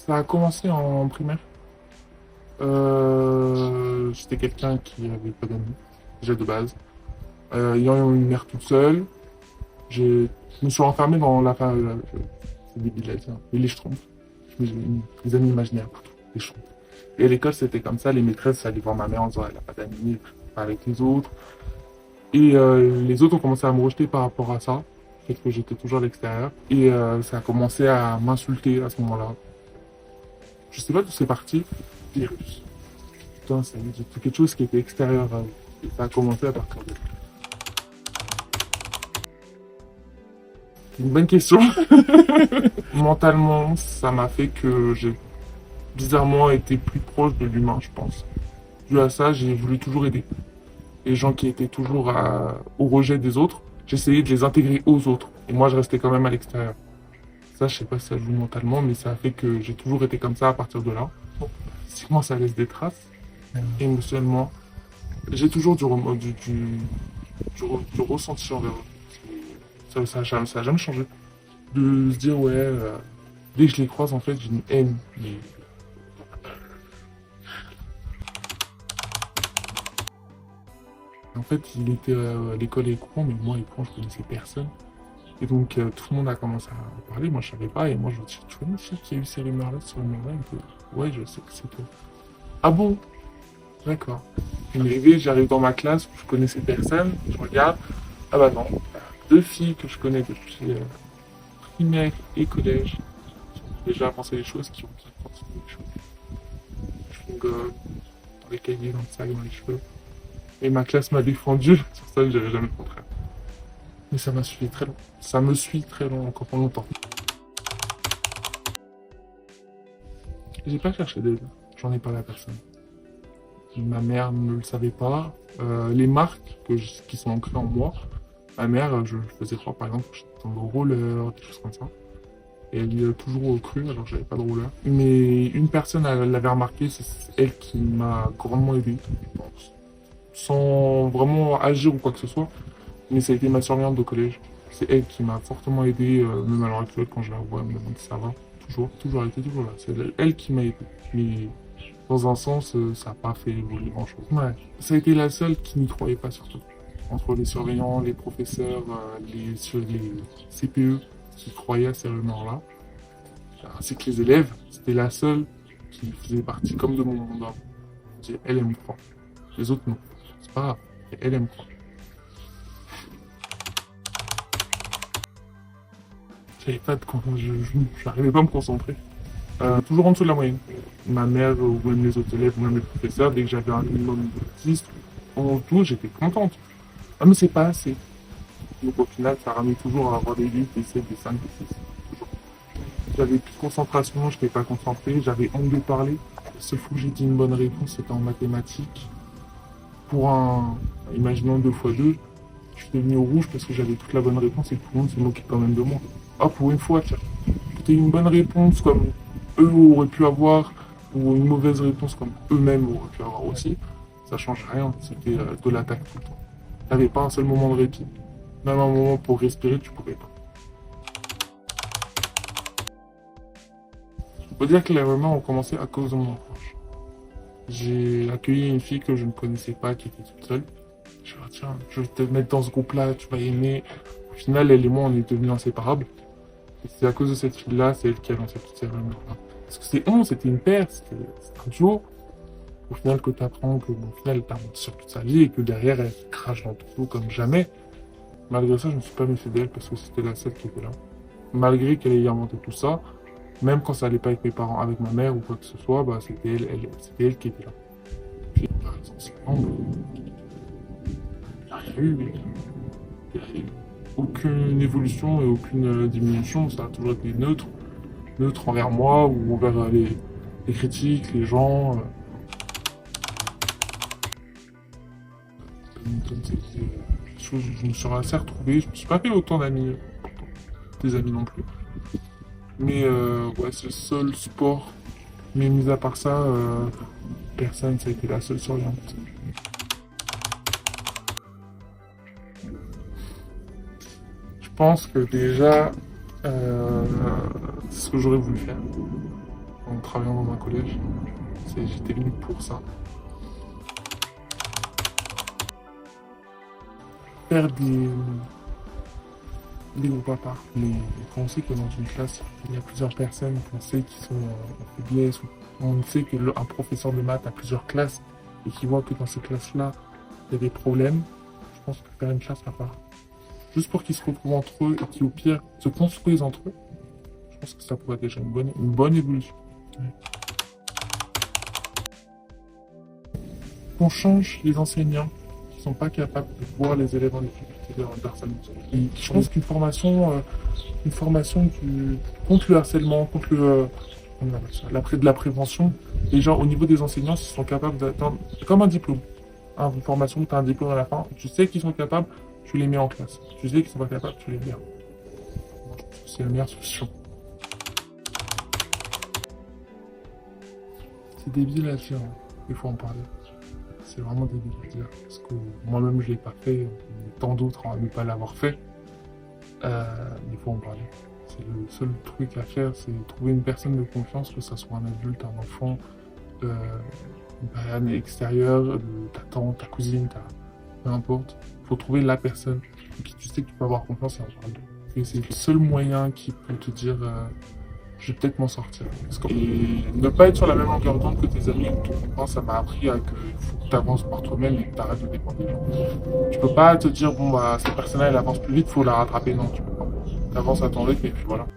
Ça a commencé en primaire. J'étais quelqu'un qui avait pas d'amis, déjà de base. Ayant une mère toute seule, je me suis enfermé dans c'est débile à dire, mais les schtroumpfs. Je me suis mis des amis imaginaires partout, les schtroumpfs. Et à l'école, c'était comme ça, les maîtresses allaient voir ma mère en disant elle a pas d'amis, pas avec les autres. Et les autres ont commencé à me rejeter par rapport à ça, le fait que j'étais toujours à l'extérieur. Et ça a commencé à m'insulter à ce moment-là. Je sais pas d'où c'est parti. Virus. Putain, c'est quelque chose qui était extérieur à eux. Et ça a commencé à partir de là. C'est une bonne question. Mentalement, ça m'a fait que j'ai bizarrement été plus proche de l'humain, je pense. Dû à ça, j'ai voulu toujours aider. Les gens qui étaient toujours au rejet des autres, j'essayais de les intégrer aux autres. Et moi, je restais quand même à l'extérieur. Ça, je sais pas si ça joue mentalement, mais ça a fait que j'ai toujours été comme ça à partir de là. Bon, physiquement, ça laisse des traces. Émotionnellement, j'ai toujours du ressenti envers eux. Ça a jamais changé. De se dire, ouais, dès que je les croise, en fait, j'ai une haine. En fait, il était à l'école écran, mais moi, écran, je connaissais personne. Et donc, tout le monde a commencé à parler. Moi, je savais pas. Et moi, je me dis, tu connais qui a eu ces rumeurs-là, ces rumeurs-là? Il me dit, ouais, je sais que c'est toi. Ah bon? D'accord. Il m'est arrivé, j'arrive dans ma classe où je connaissais personne. Je regarde. Ah bah non. Deux filles que je connais depuis primaire et collège qui ont déjà avancé les choses, qui ont bien continué les choses. Je rigole, dans les cahiers, dans le sac, dans les cheveux. Et ma classe m'a défendu. Sur ça, je dirais jamais le contraire. Mais ça m'a suivi très long. Ça me suit très long, encore pendant longtemps. J'ai pas cherché d'aide. J'en ai parlé à personne. Ma mère ne le savait pas. Les marques qui sont ancrées en moi, ma mère, je faisais croire par exemple que j'étais dans le roller, des choses comme ça. Et elle y a toujours cru, alors que j'avais pas de roller. Mais une personne elle l'avait remarqué, c'est elle qui m'a grandement aidé, je pense. Sans vraiment agir ou quoi que ce soit. Mais ça a été ma surveillante de collège. C'est elle qui m'a fortement aidé, même à l'heure actuelle, quand je la vois, elle me demande si ça va. Toujours, elle était toujours là. C'est elle qui m'a aidé. Mais dans un sens, ça n'a pas fait évoluer grand-chose. Ouais. Ça a été la seule qui n'y croyait pas, surtout. Entre les surveillants, les professeurs, les CPE qui croyaient à ces rumeurs-là, ainsi que les élèves, c'était la seule qui faisait partie comme de mon monde. Elle me croit. Les autres, non. C'est pas grave. Et elle me croit. J'avais pas de j'arrivais pas à me concentrer. Toujours en dessous de la moyenne. Ma mère ou même les autres élèves ou même les professeurs, dès que j'avais un minimum de 10 en tout, j'étais contente. Ah mais c'est pas assez. Donc au final, ça ramène toujours à avoir des 8, des 7, des 5, des 6. Toujours. J'avais plus de concentration, je n'étais pas concentré, j'avais honte de parler. Le seul fois où j'ai dit une bonne réponse, c'était en mathématiques. Pour imaginons 2 fois 2, je suis devenu rouge parce que j'avais toute la bonne réponse et tout le monde se moquait quand même de moi. Ah, pour une fois, tiens. C'était une bonne réponse comme eux auraient pu avoir, ou une mauvaise réponse comme eux-mêmes auraient pu avoir aussi, ça change rien. C'était de l'attaque tout le temps. T'avais pas un seul moment de répit. Même un moment pour respirer, tu pouvais pas. Je peux dire que les rumeurs ont commencé à cause de mon approche. J'ai accueilli une fille que je ne connaissais pas, qui était toute seule. Je lui ai dit, tiens, je vais te mettre dans ce groupe-là, tu vas aimer. Au final, elle et moi, on est devenus inséparables. Et c'est à cause de cette fille-là, c'est elle qui a lancé toutes ces rumeurs-là. Parce que c'était une paire, c'était un duo. Au final, que tu apprends que, au final, t'as menti sur toute sa vie et que derrière, elle crache dans ton dos comme jamais. Malgré ça, je ne me suis pas méfié d'elle parce que c'était la seule qui était là. Malgré qu'elle ait inventé tout ça, même quand ça allait pas avec mes parents, avec ma mère ou quoi que ce soit, bah, c'était elle qui était là. Puis, par exemple, il n'y a rien eu. Il n'y a eu aucune évolution et aucune diminution. Ça a toujours été neutre. Neutre envers moi ou envers les critiques, les gens. Je me suis assez retrouvé. Je me suis pas fait autant d'amis, des amis non plus. Mais ouais, c'est le seul sport. Mais mis à part ça, personne, ça a été la seule surveillante. Je pense que déjà, c'est ce que j'aurais voulu faire. en travaillant dans un collège. J'étais venu pour ça. Faire des groupes à part. Mais quand on sait que dans une classe, il y a plusieurs personnes qu'on sait qui sont en faiblesse, ou on sait qu'un professeur de maths a plusieurs classes et qui voit que dans ces classes-là, il y a des problèmes, je pense que faire une classe à part, juste pour qu'ils se retrouvent entre eux et qui au pire se construisent entre eux, je pense que ça pourrait être déjà une bonne évolution. Ouais. Qu'on change les enseignants qui sont pas capables de voir les élèves en difficulté dans le harcèlement. Et je pense qu'une formation contre le harcèlement, contre on appelle ça, de la prévention, les gens au niveau des enseignants, s'ils sont capables d'atteindre, comme un diplôme, hein, une formation où tu as un diplôme à la fin, tu sais qu'ils sont capables, tu les mets en classe. Tu sais qu'ils sont pas capables, tu les mets. Moi, je pense que c'est la meilleure solution. C'est débile à dire, hein. Il faut en parler. C'est vraiment débile à dire. Parce que moi-même, je l'ai pas fait, tant d'autres à ne pas l'avoir fait. Il faut en parler. C'est le seul truc à faire, c'est trouver une personne de confiance, que ce soit un adulte, un enfant, une personne extérieure, ta tante, ta cousine, peu importe. Il faut trouver la personne qui tu sais que tu peux avoir confiance et en parler. Et c'est le seul moyen qui peut te dire je vais peut-être m'en sortir. Et ne pas être sur la même longueur d'onde que tes amis ou ton copain, ça m'a appris qu'il faut que tu avances par toi-même et que tu arrêtes de dépendre des gens. Tu peux pas te dire, bon, bah, cette personne-là, elle avance plus vite, faut la rattraper. Non, tu peux pas. Tu avances à ton rythme et puis voilà.